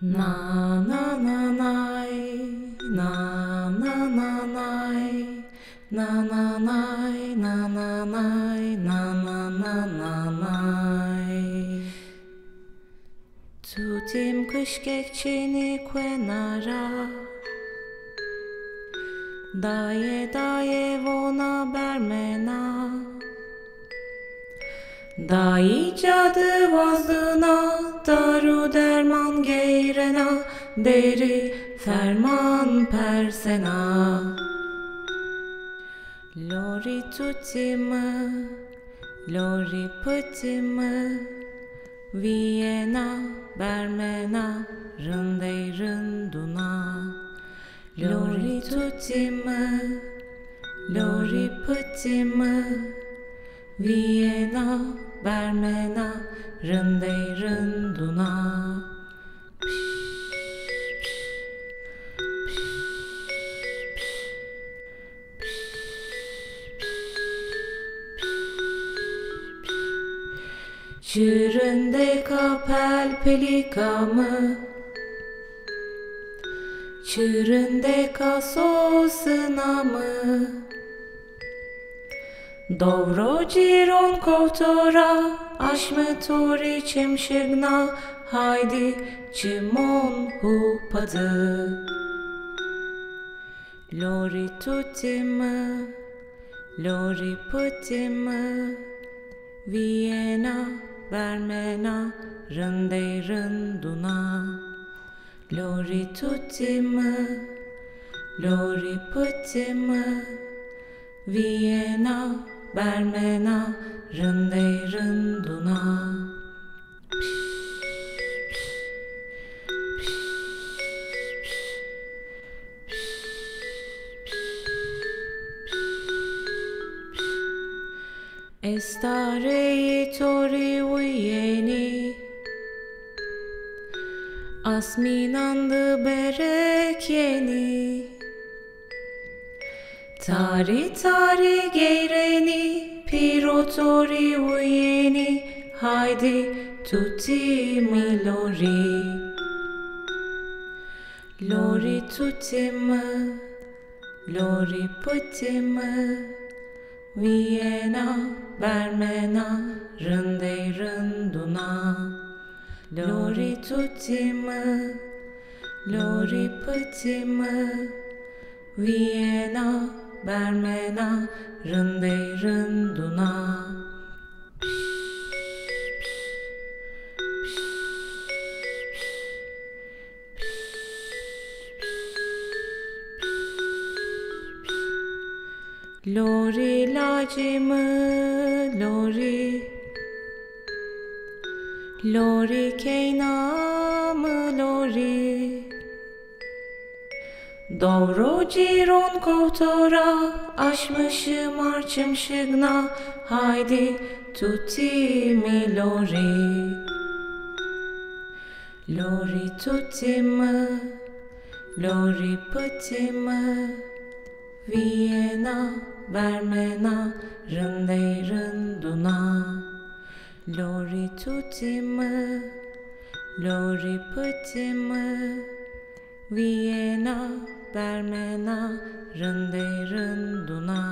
Na na na nai, na na na nai, na na nai, na na nai, na na na na nai. Tutim kışkekçini kvenara, daye daye vona bermena. Dai cadı vazdına, daru derman geyrena, deri ferman persena. Lori tutimı, lori pıtimı, Viyena bermena, rındey rınduna. Lori tutimı, lori pıtimı, Viyena bermena, rındey rınduna. Çüründe kapel pelikamı, çüründe kasosına mı? Dobro ciron kovtora, aşmı tori çemşigna, haydi çimon hupadı. Lori tutimı, lori putimı, Viyena bermena, rındey rınduna. Lori tutimı, lori putimı, Viyena bermena, rındey rınduna. Estarei tori uyeni, asminandı berek yeni. Tari tari geyreni, pirotori uyeni, haydi tutimi lori. Lori tutimi, lori putimi, Viyena bermena, rındey rınduna. Lori tutimi, lori putimi, Viyena bermena, rındey rınduna. Lori lacımı, lori, lori keynamı, lori. Dobro ciron kovtora, aşmışım arçım şıgna, haydi tutimi lori. Lori tutimi, lori pıtimi, Viyena bermena, rındey rınduna. Lori tutimi, lori pıtimi, Viyena bermena, rındey rınduna.